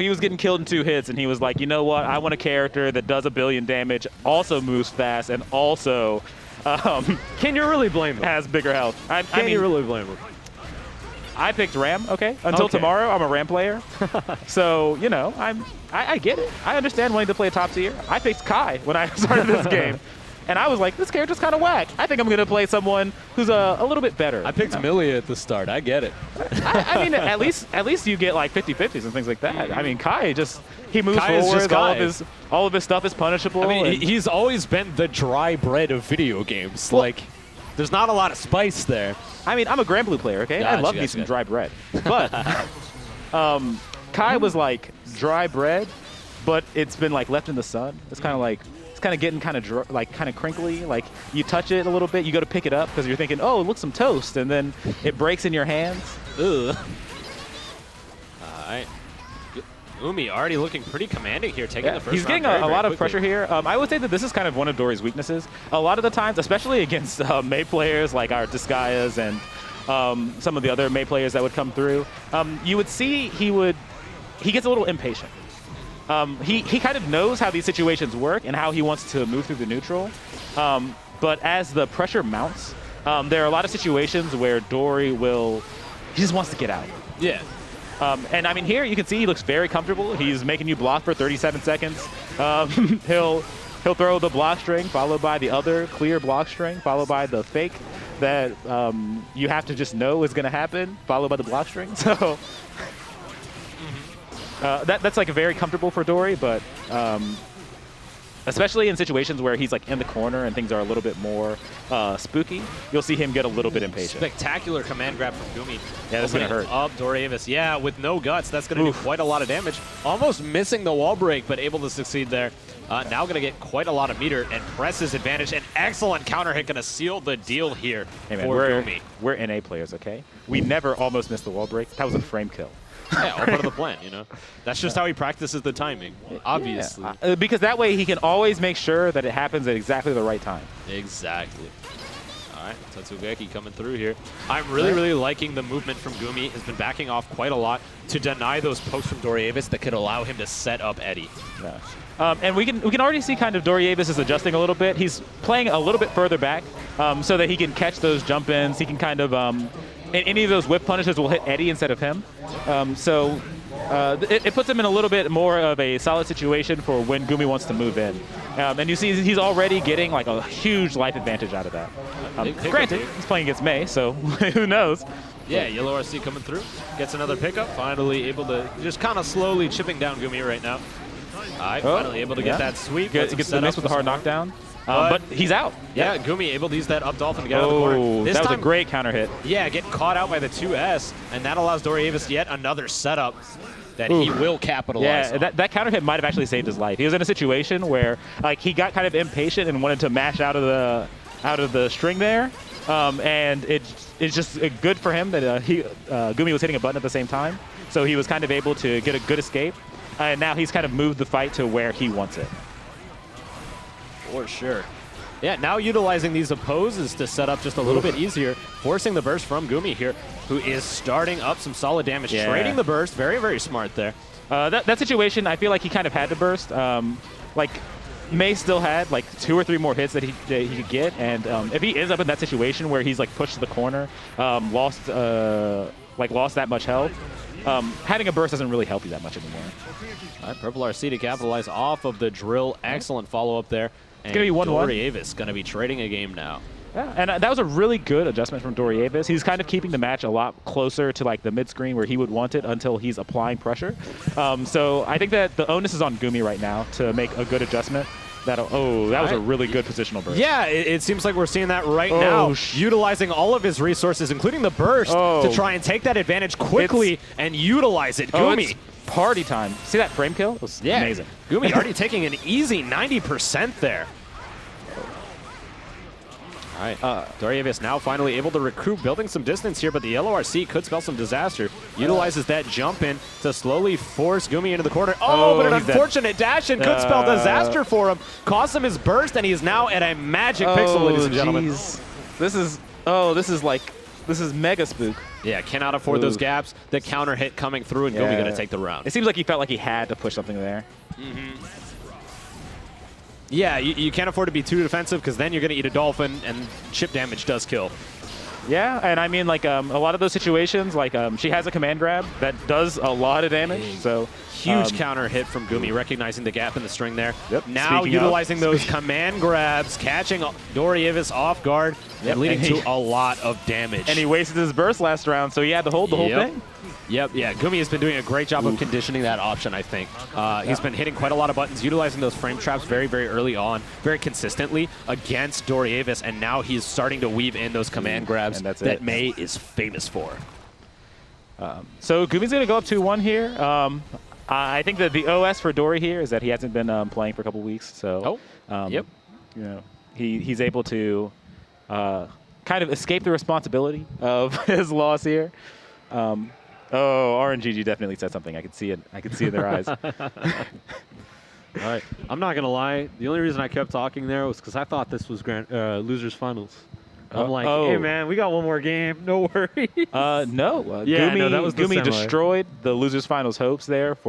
he was getting killed in 2 hits, and he was like, you know what? I want a character that does 1 billion damage, also moves fast, and also can you really blame him? Has bigger health. I mean, you really blame him? I picked Ram, okay? Until tomorrow, I'm a Ram player. So, you know, I get it. I understand wanting to play top tier. I picked Kai when I started this game. And I was like, this character's kind of whack. I think I'm going to play someone who's a little bit better. I picked Millia at the start. I get it. I mean, at least you get like 50-50s and things like that. I mean, Kai he moves Kai forward. All of his stuff is punishable. I mean, he's always been the dry bread of video games. Well, like, there's not a lot of spice there. I mean, I'm a Grand Blue player, okay? I love me some dry bread. But Kai was like dry bread, but it's been like left in the sun. It's kind of like, it's kind of getting kind of crinkly. Like you touch it a little bit, you go to pick it up because you're thinking, oh, it looks some toast, and then it breaks in your hands. Ugh. All right. GUMI already looking pretty commanding here, taking the first He's round getting a lot very of pressure here. I would say that this is kind of one of Dory's weaknesses. A lot of the times, especially against May players like our Disgaias and some of the other May players that would come through, you would see he gets a little impatient. He kind of knows how these situations work and how he wants to move through the neutral. But as the pressure mounts, there are a lot of situations where Dory he just wants to get out. Yeah. And I mean, here you can see he looks very comfortable. He's making you block for 37 seconds. He'll throw the block string, followed by the other clear block string, followed by the fake that you have to just know is going to happen, followed by the block string. So that's like very comfortable for Dory, but especially in situations where he's like in the corner and things are a little bit more spooky, you'll see him get a little bit impatient. Spectacular command grab from GUMI. Yeah, that's going to hurt. Up Doriavis. Yeah, with no guts, that's going to do quite a lot of damage. Almost missing the wall break, but able to succeed there. Now going to get quite a lot of meter and press his advantage. An excellent counter hit going to seal the deal here for GUMI. We're NA players, okay? We never almost missed the wall break. That was a frame kill. Yeah, all part of the plan, you know. That's just how he practices the timing, obviously. Yeah. Because that way he can always make sure that it happens at exactly the right time. Exactly. All right, Tatsugeki coming through here. I'm really liking the movement from GUMI. Has been backing off quite a lot to deny those pokes from Doriavis that could allow him to set up Eddie. Yeah. And we can already see kind of Doriavis is adjusting a little bit. He's playing a little bit further back so that he can catch those jump ins. He can kind of and any of those whip punishes will hit Eddie instead of him. So it puts him in a little bit more of a solid situation for when GUMI wants to move in. And you see he's already getting like a huge life advantage out of that. Granted, he's playing against May, so who knows? Yeah, Yellow RC coming through. Gets another pickup. Finally able to just kind of slowly chipping down GUMI right now. All right, finally able to get that sweep. Gets the miss with the hard knockdown. But he's out. Yeah, GUMI able to use that up dolphin to get out of the corner. That was a great counter hit. Yeah, getting caught out by the 2S, and that allows Doriavis yet another setup that he will capitalize on. That counter hit might have actually saved his life. He was in a situation where like he got kind of impatient and wanted to mash out of the string there, and it's just good for him that GUMI was hitting a button at the same time, so he was kind of able to get a good escape, and now he's kind of moved the fight to where he wants it. For sure. Yeah, now utilizing these opposes to set up just a little bit easier, forcing the burst from GUMI here, who is starting up some solid damage, trading the burst. Very smart there. That situation, I feel like he kind of had to burst. Like, May still had like 2 or 3 more hits that he could get, and if he ends up in that situation where he's like pushed to the corner, lost that much health, having a burst doesn't really help you that much anymore. All right, Purple RC to capitalize off of the drill. Excellent follow-up there. It's going to be 1-1. Doriavis going to be trading a game now. Yeah, and that was a really good adjustment from Doriavis. He's kind of keeping the match a lot closer to like the mid-screen where he would want it until he's applying pressure. So I think that the onus is on GUMI right now to make a good adjustment. That was a really good positional burst. Yeah, it seems like we're seeing that right now. Utilizing all of his resources, including the burst, to try and take that advantage quickly and utilize it. GUMI. Party time. See that frame kill? It was amazing. GUMI already taking an easy 90% there. All right, Doriavis now finally able to recruit, building some distance here, but the Yellow RC could spell some disaster. Utilizes that jump in to slowly force GUMI into the corner. But an unfortunate dash in could spell disaster for him. Cost him his burst, and he is now at a magic pixel, ladies and gentlemen. This is mega spook. Yeah, cannot afford those gaps. The counter hit coming through, and GUMI going to take the round. It seems like he felt like he had to push something there. Yeah, you can't afford to be too defensive because then you're going to eat a dolphin, and chip damage does kill. Yeah, and I mean, like, a lot of those situations, like, she has a command grab that does a lot of damage, so... Huge counter hit from GUMI, recognizing the gap in the string there. Yep. Now utilizing those command grabs, catching Doriavis off guard, and leading to a lot of damage. And he wasted his burst last round, so he had to hold the whole thing. Yep, yeah. GUMI has been doing a great job of conditioning that option, I think. He's been hitting quite a lot of buttons, utilizing those frame traps very, very early on, very consistently against Doriavis, and now he's starting to weave in those command grabs that May is famous for. So GUMI's going to go up 2-1 here. I think that the OS for Dory here is that he hasn't been playing for a couple weeks, so you know, he's able to kind of escape the responsibility of his loss here. Oh, RNGG definitely said something. I could see it. I could see it in their eyes. All right. I'm not going to lie. The only reason I kept talking there was because I thought this was losers finals. I'm like, hey, man, we got one more game. No worry. No. Yeah, no, that was GUMI destroyed the losers finals hopes there